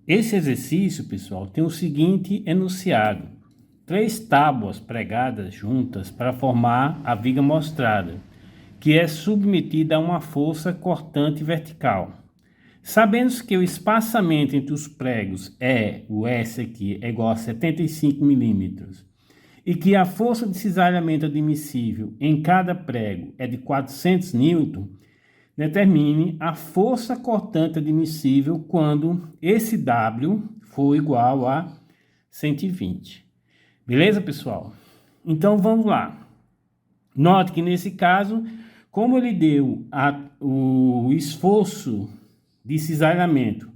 Esse exercício, pessoal, tem o seguinte enunciado: 3 tábuas pregadas juntas para formar a viga mostrada, que é submetida a uma força cortante vertical. Sabendo que o espaçamento entre os pregos o S aqui, é igual a 75 milímetros, e que a força de cisalhamento admissível em cada prego é de 400 newton, determine a força cortante admissível quando esse W for igual a 120. Beleza, pessoal? Então, vamos lá. Note que nesse caso, como ele deu o esforço de cisalhamento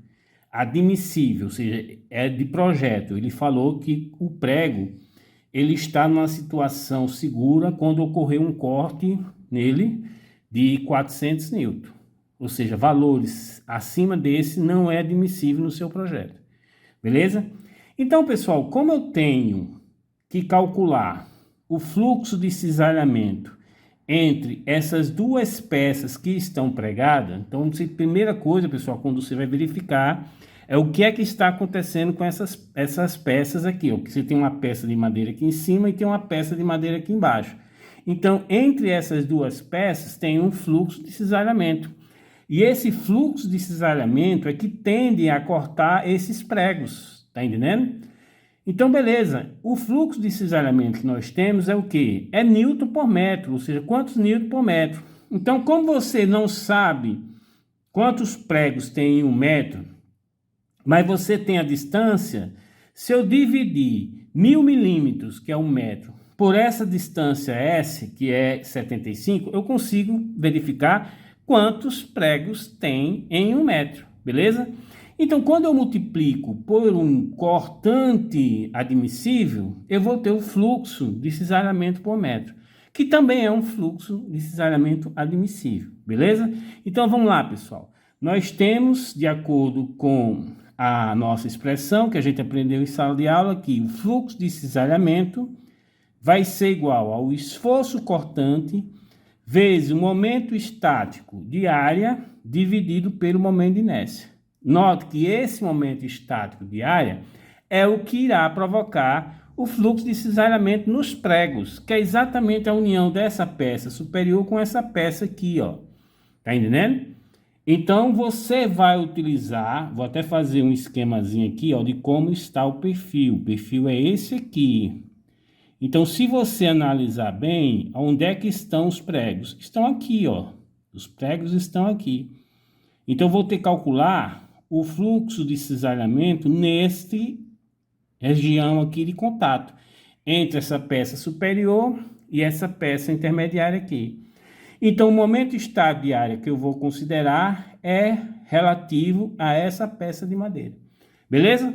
admissível, ou seja, é de projeto, ele falou que o prego ele está numa situação segura quando ocorrer um corte nele de 400 newton. Ou seja, valores acima desse não é admissível no seu projeto. Beleza? Então, pessoal, como eu tenho que calcular o fluxo de cisalhamento entre essas duas peças que estão pregadas, então, a primeira coisa, pessoal, quando você vai verificar, é o que é que está acontecendo com essas peças aqui, ó, que você tem uma peça de madeira aqui em cima e tem uma peça de madeira aqui embaixo. Então, entre essas duas peças tem um fluxo de cisalhamento. E esse fluxo de cisalhamento é que tende a cortar esses pregos, tá entendendo? Então, beleza, o fluxo de cisalhamento que nós temos é o quê? É newton por metro, ou seja, quantos newton por metro. Então, como você não sabe quantos pregos tem em 1 metro, mas você tem a distância, se eu dividir 1000 milímetros, que é 1 metro, por essa distância S, que é 75, eu consigo verificar quantos pregos tem em 1 metro, beleza? Então, quando eu multiplico por um cortante admissível, eu vou ter o fluxo de cisalhamento por metro, que também é um fluxo de cisalhamento admissível, beleza? Então, vamos lá, pessoal. Nós temos, de acordo com a nossa expressão que a gente aprendeu em sala de aula, que o fluxo de cisalhamento vai ser igual ao esforço cortante vezes o momento estático de área dividido pelo momento de inércia. Note que esse momento estático de área é o que irá provocar o fluxo de cisalhamento nos pregos, que é exatamente a união dessa peça superior com essa peça aqui, ó. Tá entendendo? Então, você vai utilizar, vou até fazer um esquemazinho aqui, ó, de como está o perfil. O perfil é esse aqui. Então, se você analisar bem, onde é que estão os pregos? Estão aqui, ó. Os pregos estão aqui. Então, eu vou ter que calcular o fluxo de cisalhamento neste região aqui de contato, entre essa peça superior e essa peça intermediária aqui. Então, o momento estático de área que eu vou considerar é relativo a essa peça de madeira. Beleza?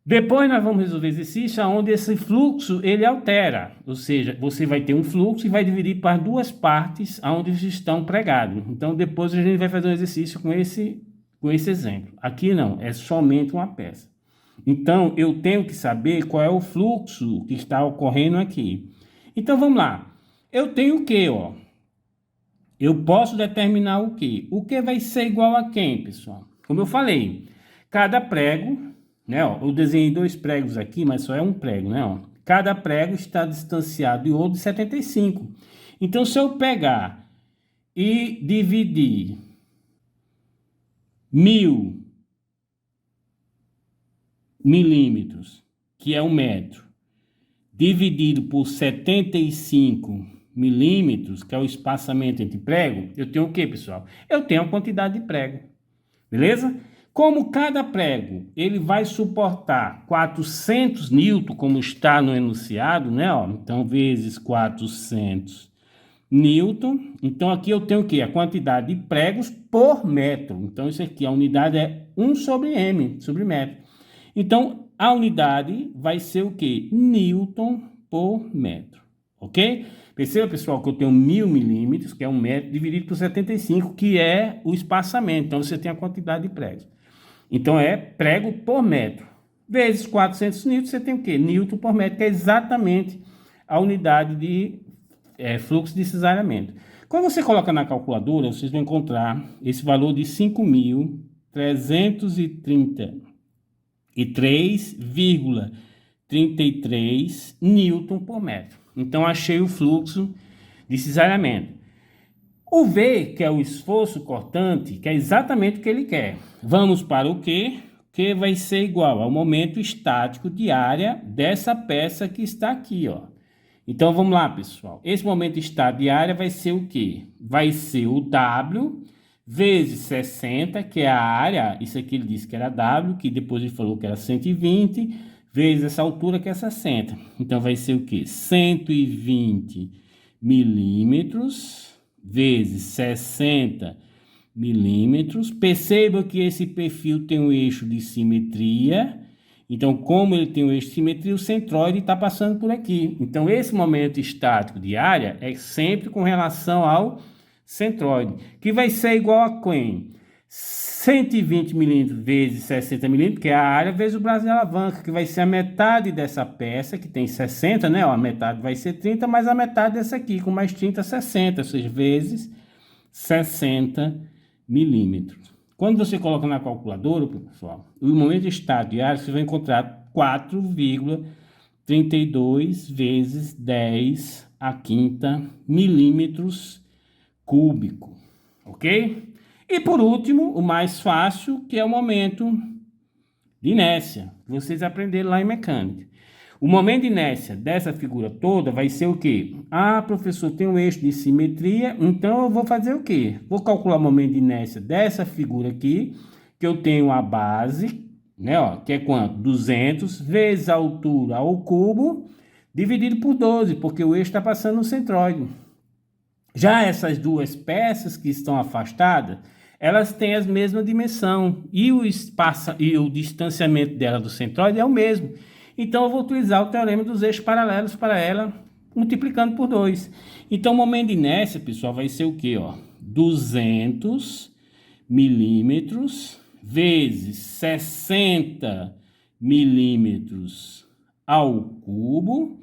Depois nós vamos resolver exercício onde esse fluxo ele altera, ou seja, você vai ter um fluxo e vai dividir para duas partes onde estão pregados. Então, depois a gente vai fazer um exercício com esse exemplo. Aqui não, é somente uma peça. Então, eu tenho que saber qual é o fluxo que está ocorrendo aqui. Então, vamos lá. Eu tenho o quê, ó? Eu posso determinar o quê? O que vai ser igual a quem, pessoal? Como eu falei, cada prego, né, ó, eu desenhei 2 pregos aqui, mas só é um prego, né, ó. Cada prego está distanciado de outro de 75. Então, se eu pegar e dividir 1000 milímetros, que é 1 metro, dividido por 75 milímetros, que é o espaçamento entre prego, eu tenho o que, pessoal? Eu tenho a quantidade de prego, beleza? Como cada prego ele vai suportar 400 newton, como está no enunciado, né? Ó, então, vezes 400 newton. Então, aqui eu tenho o que? A quantidade de pregos por metro. Então, isso aqui, a unidade é 1 sobre m, sobre metro. Então, a unidade vai ser o que? Newton por metro, ok? Perceba, pessoal, que eu tenho 1000 milímetros, que é 1 metro, dividido por 75, que é o espaçamento. Então, você tem a quantidade de pregos. Então, é prego por metro. Vezes 400 newton, você tem o quê? Newton por metro, que é exatamente a unidade de fluxo de cisalhamento. Quando você coloca na calculadora, vocês vão encontrar esse valor de 5.330 e 3,33 newton por metro. Então, achei o fluxo de cisalhamento. O V, que é o esforço cortante, que é exatamente o que ele quer. Vamos para o Q, que vai ser igual ao momento estático de área dessa peça que está aqui, ó. Então, vamos lá, pessoal. Esse momento estático de área vai ser o quê? Vai ser o W vezes 60, que é a área, isso aqui ele disse que era W, que depois ele falou que era 120, vezes essa altura que é 60. Então, vai ser o quê? 120 milímetros vezes 60 milímetros. Perceba que esse perfil tem um eixo de simetria. Então, como ele tem um eixo de simetria, o centroide está passando por aqui. Então, esse momento estático de área é sempre com relação ao centroide, que vai ser igual a quem? 120 milímetros vezes 60 milímetros, que é a área, vezes o braço de alavanca, que vai ser a metade dessa peça, que tem 60, né? Ó, a metade vai ser 30, mais a metade dessa aqui, com mais 30, 60, ou seja, vezes 60 milímetros. Quando você coloca na calculadora, pessoal, o momento estático de área, você vai encontrar 4,32 vezes 10 a quinta milímetros cúbico, ok? E por último, o mais fácil, que é o momento de inércia, que vocês aprenderam lá em mecânica. O momento de inércia dessa figura toda vai ser o quê? Ah, professor, tem um eixo de simetria, então eu vou fazer o quê? Vou calcular o momento de inércia dessa figura aqui, que eu tenho a base, né, ó, que é quanto? 200 vezes a altura ao cubo, dividido por 12, porque o eixo está passando no centroide. Já essas duas peças que estão afastadas, elas têm a mesma dimensão e o espaço e o distanciamento dela do centroide é o mesmo. Então, eu vou utilizar o teorema dos eixos paralelos para ela, multiplicando por 2. Então, o momento de inércia, pessoal, vai ser o quê? Ó? 200 milímetros vezes 60 milímetros ao cubo,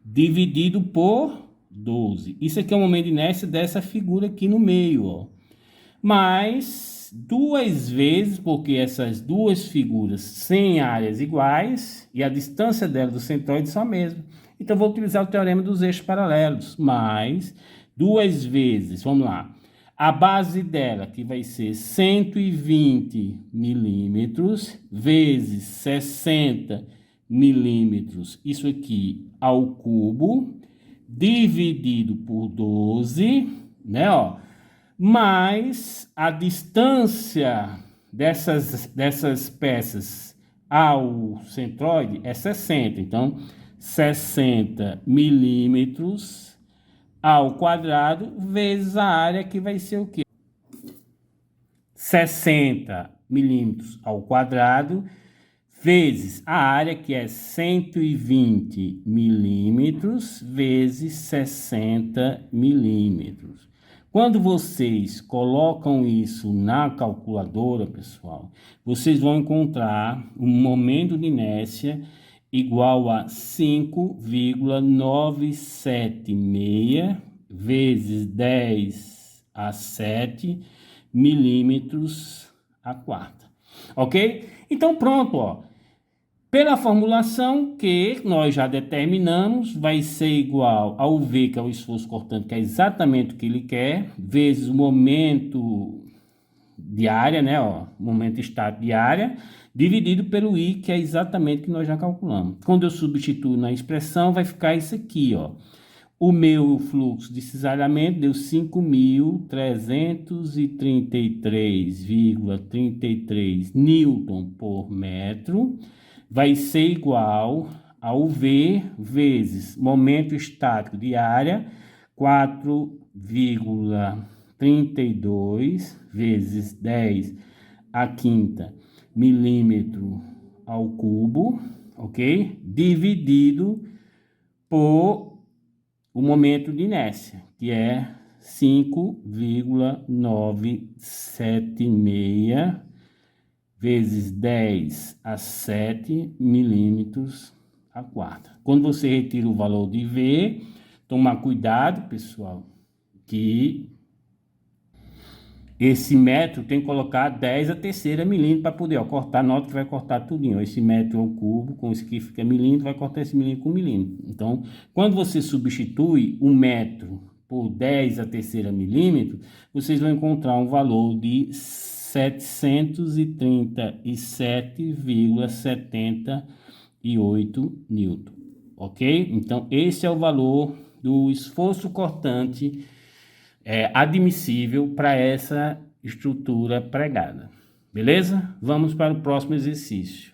dividido por 12. Isso aqui é o momento de inércia dessa figura aqui no meio, ó. Mais duas vezes, porque essas duas figuras têm áreas iguais e a distância dela do centroide são a mesma. Então, vou utilizar o teorema dos eixos paralelos. Mais duas vezes, vamos lá. A base dela, que vai ser 120 milímetros, vezes 60 milímetros, isso aqui ao cubo, dividido por 12, né, ó, mais a distância dessas peças ao centroide é 60. Então, 60 milímetros ao quadrado vezes a área, que vai ser o quê? 60 milímetros ao quadrado vezes a área, que é 120 milímetros vezes 60 milímetros. Quando vocês colocam isso na calculadora, pessoal, vocês vão encontrar um momento de inércia igual a 5,976 vezes 10 a 7 milímetros a quarta. Ok? Então, pronto, ó. Pela formulação que nós já determinamos, vai ser igual ao V, que é o esforço cortante, que é exatamente o que ele quer, vezes o momento de área, né, ó, momento estático de área, dividido pelo I, que é exatamente o que nós já calculamos. Quando eu substituo na expressão, vai ficar isso aqui, ó. O meu fluxo de cisalhamento deu 5.333,33 newton por metro, vai ser igual ao V vezes momento estático de área, 4,32 vezes 10 a quinta milímetro ao cubo, ok? Dividido por o momento de inércia, que é 5,976 vezes 10 a 7 milímetros a quarta. Quando você retira o valor de V, tomar cuidado, pessoal, que esse metro tem que colocar 10 a terceira milímetro para poder, ó, cortar, nota que vai cortar tudinho, ó, esse metro ao cubo, com isso aqui fica milímetro, vai cortar esse milímetro com milímetro. Então, quando você substitui o metro por 10 a terceira milímetro, vocês vão encontrar um valor de 737,78 newton, ok? Então, esse é o valor do esforço cortante admissível para essa estrutura pregada. Beleza? Vamos para o próximo exercício.